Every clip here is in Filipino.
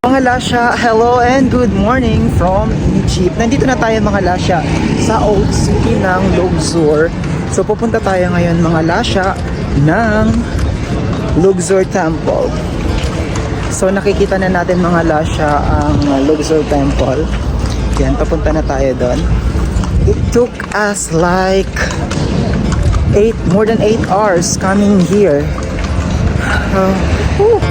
Mga Lasha, hello and good morning from Egypt. Nandito na tayo mga Lasha sa Old City ng Luxor. So pupunta tayo ngayon mga Lasha ng Luxor Temple. So nakikita na natin mga Lasha ang Luxor Temple. Yan, papunta na tayo doon. It took us like more than 8 hours coming here. Whew.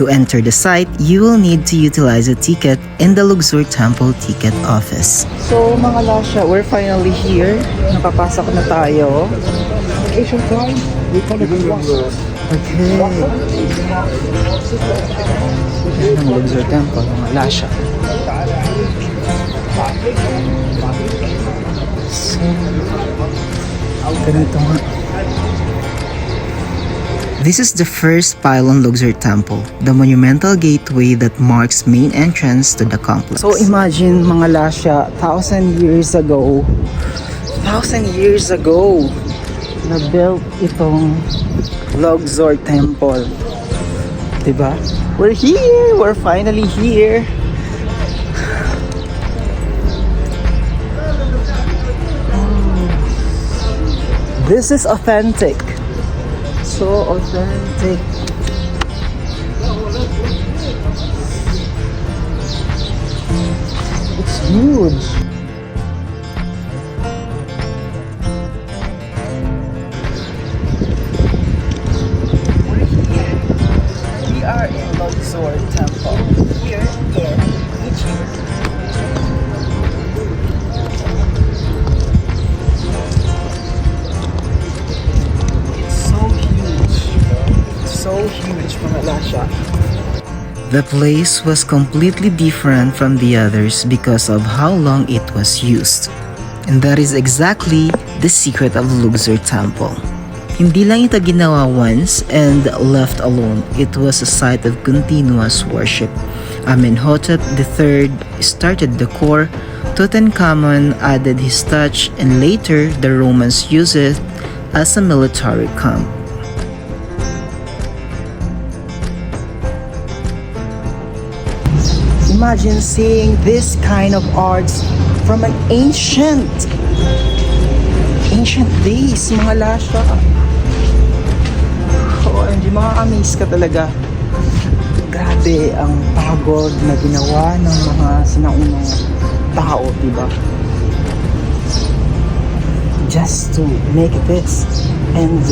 To enter the site, you will need to utilize a ticket in the Luxor Temple ticket office. So mga Lasha, we're finally here. Napapasok na tayo. Okay. Yan ang Luxor Temple, mga Lasha. So, ganito nga. This is the first pylon Luxor Temple, the monumental gateway that marks main entrance to the complex. So imagine mga Lasha, 1,000 years ago, na-built itong Luxor Temple. Diba? We're here! We're finally here! This is authentic. So authentic. It's huge. We're here. We are in Luxor Temple. Here in Egypt. So huge mga Lasha. The place was completely different from the others because of how long it was used. And that is exactly the secret of Luxor Temple. Hindi lang ito ginawa once and left alone. It was a site of continuous worship. Amenhotep III started the core, Tutankhamun added his touch, and later the Romans used it as a military camp. Imagine seeing this kind of arts from an ancient days, mga Lasha. Hindi ma-amaze ka talaga. Grabe ang pagod na ginawa ng mga sinaunang tao, diba? Just to make this. And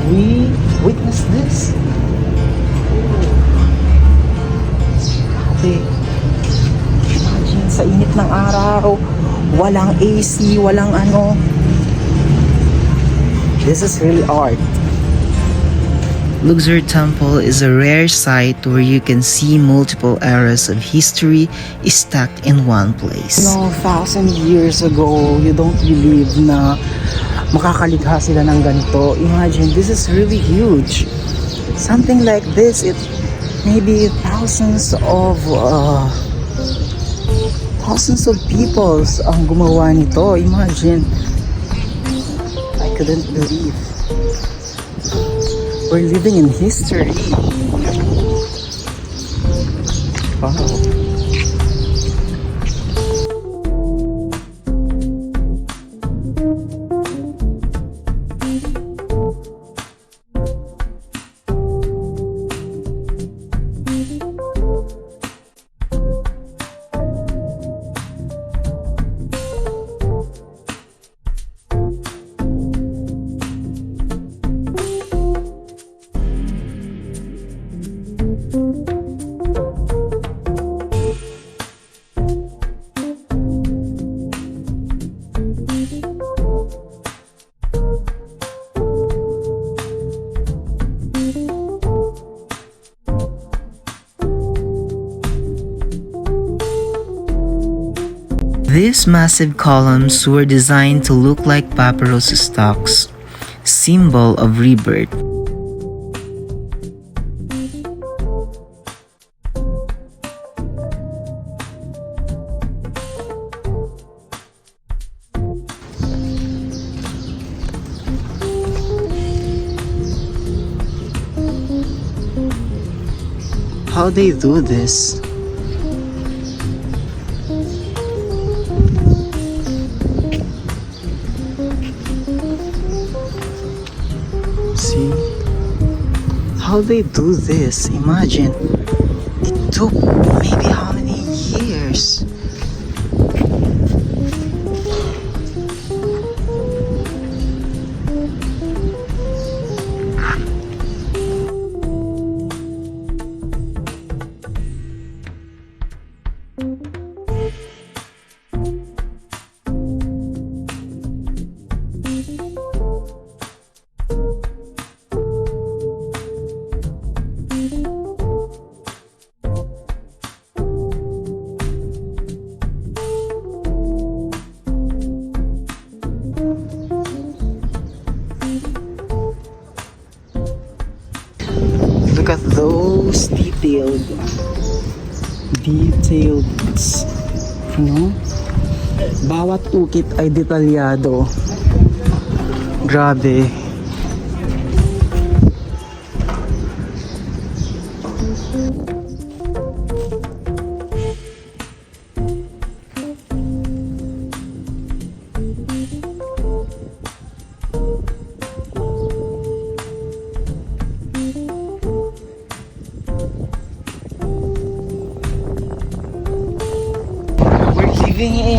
we witness this. Grabe. Sa init ng araw, walang AC, walang ano. This is really art. Luxor Temple is a rare site where you can see multiple eras of history stacked in one place. 1,000 years ago, you don't believe na makakalikha sila ng ganito. Imagine, this is really huge. Something like this, it maybe thousands of peoples ang gumawa nito. Imagine. I couldn't believe. We're living in history. Wow. These massive columns were designed to look like papyrus stalks, symbol of rebirth. how they do this. See how they do this. Imagine it took maybe how many years. Look at those detailed, you know? Bawat ukit ay detalyado. Grabe. Living in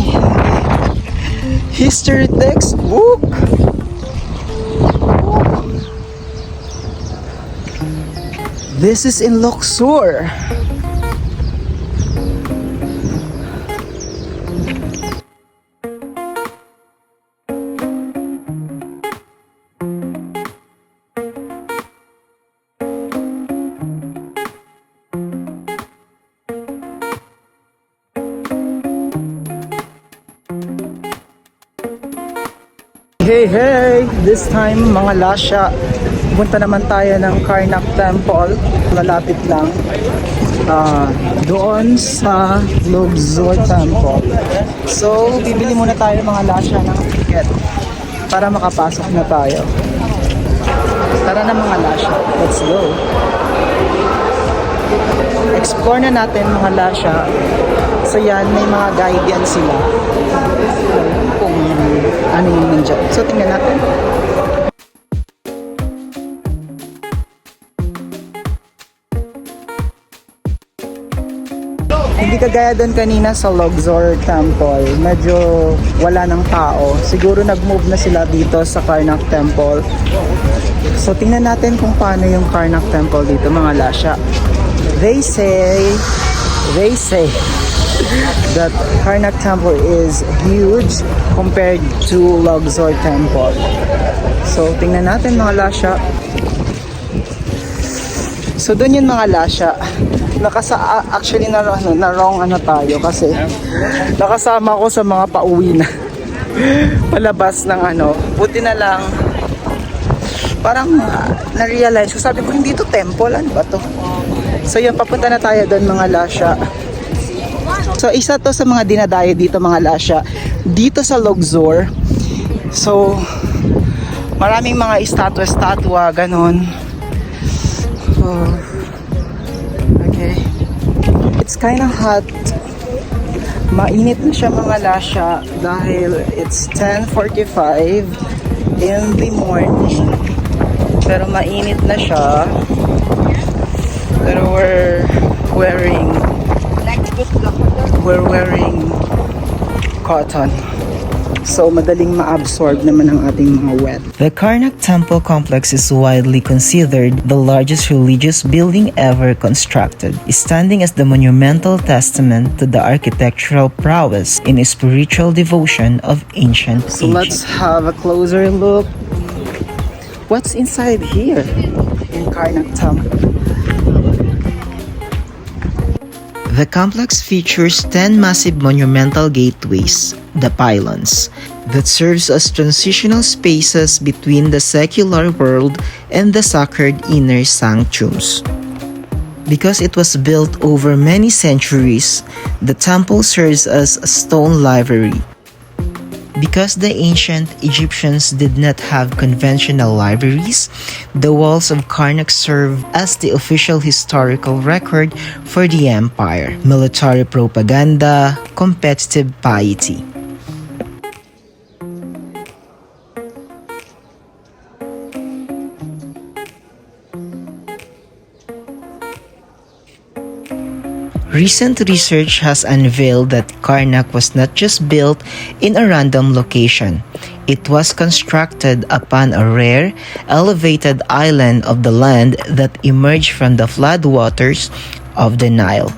history textbook. This is in Luxor. Hey! This time mga lasya, punta naman tayo ng Karnak Temple. Malapit lang doon sa Luxor Temple. So bibili muna tayo mga lasya ng ticket para makapasok na tayo. Tara na mga lasya, let's go. Explore na natin mga lasya. So yan, may mga guide yan sila kung ano yung nandiyan. So tingnan natin. Hindi kagaya doon kanina sa Luxor Temple, medyo wala ng tao. Siguro nag-move na sila dito sa Karnak Temple. So tingnan natin kung paano yung Karnak Temple dito mga lasya. They say that Karnak Temple is huge compared to Luxor Temple. So tingnan natin mga lasya. So doon yun mga lasya. Actually na wrong tayo kasi nakasama ko sa mga pauwi na palabas ng buti na lang parang na-realize ko, sabi ko hindi to temple, ano ba to? So yun, papunta na tayo doon mga lasya. So isa to sa mga dinadayo dito mga lasya dito sa Luxor. So maraming mga estatwa ganun. Okay, it's kind of hot. Mainit na siya mga lasya dahil it's 10:45 in the morning. Pero mainit na siya. Pero we're wearing cotton. So madaling ma-absorb naman ang ating mga wet. The Karnak Temple complex is widely considered the largest religious building ever constructed, standing as the monumental testament to the architectural prowess and spiritual devotion of ancient Egypt. So let's have a closer look. What's inside here in Karnak Temple? The complex features 10 massive monumental gateways, the pylons, that serves as transitional spaces between the secular world and the sacred inner sanctums. Because it was built over many centuries, the temple serves as a stone library. Because the ancient Egyptians did not have conventional libraries, the walls of Karnak serve as the official historical record for the empire, military propaganda, competitive piety. Recent research has unveiled that Karnak was not just built in a random location. It was constructed upon a rare, elevated island of the land that emerged from the floodwaters of the Nile.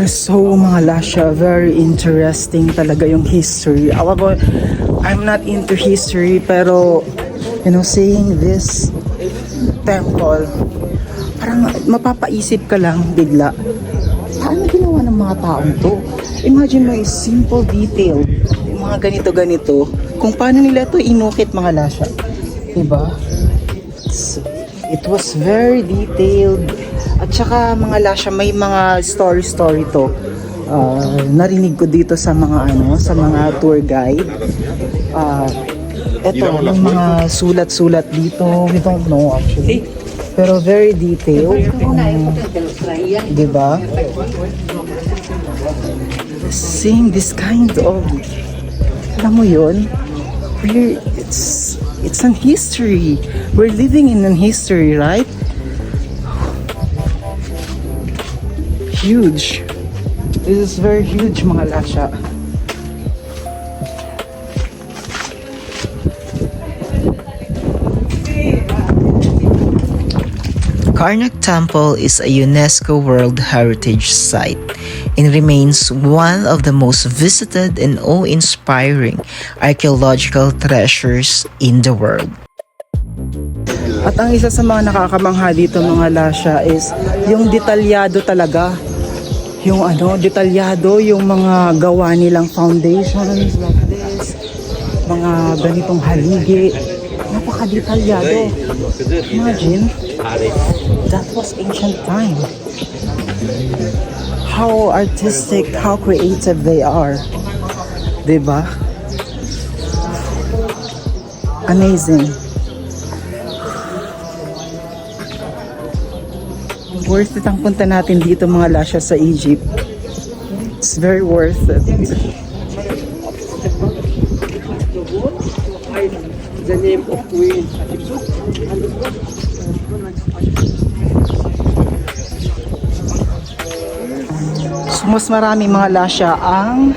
So mga lasya, very interesting talaga yung history. I'm not into history, pero seeing this temple, parang mapapaisip ka lang bigla. Paano ginawa ng mga taong to? Imagine mo yung simple detail, yung mga ganito-ganito, kung paano nila to inukit mga lasya. Diba? It was very detailed. At saka mga lasya, may mga story to. Narinig ko dito sa mga sa mga tour guide. Eto, yung mga sulat-sulat dito, we don't know actually. Pero very detailed. Diba? Seeing this kind of, alam mo yun, it's an history. We're living in an history, right? Huge. This is very huge, mga lasya. Karnak Temple is a UNESCO World Heritage Site and remains one of the most visited and awe-inspiring archaeological treasures in the world. At ang isa sa mga nakakamangha dito mga lasya is yung detalyado talaga. Yung detalyado yung mga gawa nilang foundations like this. Mga ganitong haligi. Napaka-detalyado. Imagine, that was ancient time. How artistic, how creative they are. Diba? Amazing. Worth it ang punta natin dito mga lasya sa Egypt. It's very worth it. The name of Queen. So mas marami mga lasya ang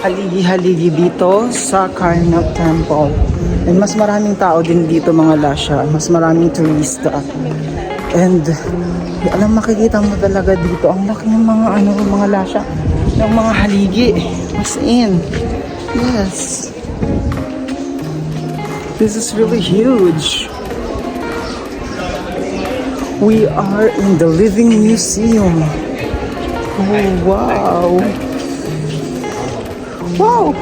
haligi-haligi dito sa Karnak Temple. And mas maraming tao din dito mga lasya. Mas maraming turista. And makikita mo talaga dito ang laki ng mga lasya ng mga haligi. As in, yes. This is really huge. We are in the living museum. Oh, wow. Wow.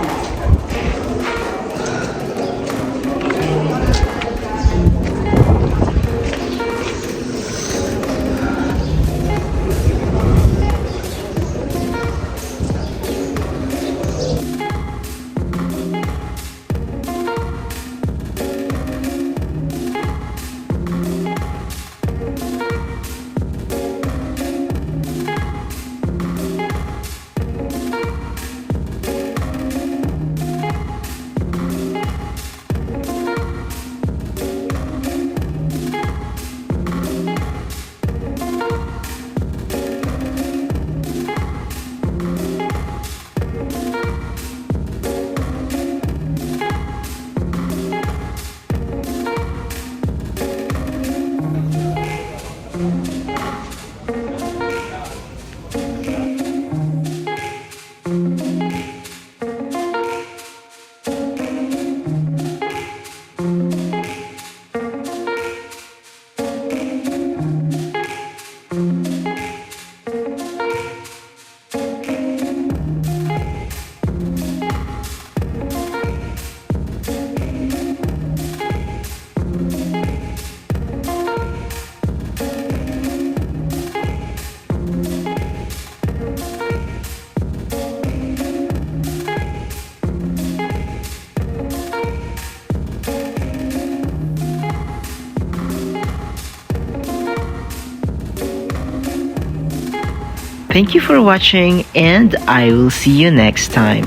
Thank you for watching, and I will see you next time.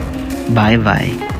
Bye bye.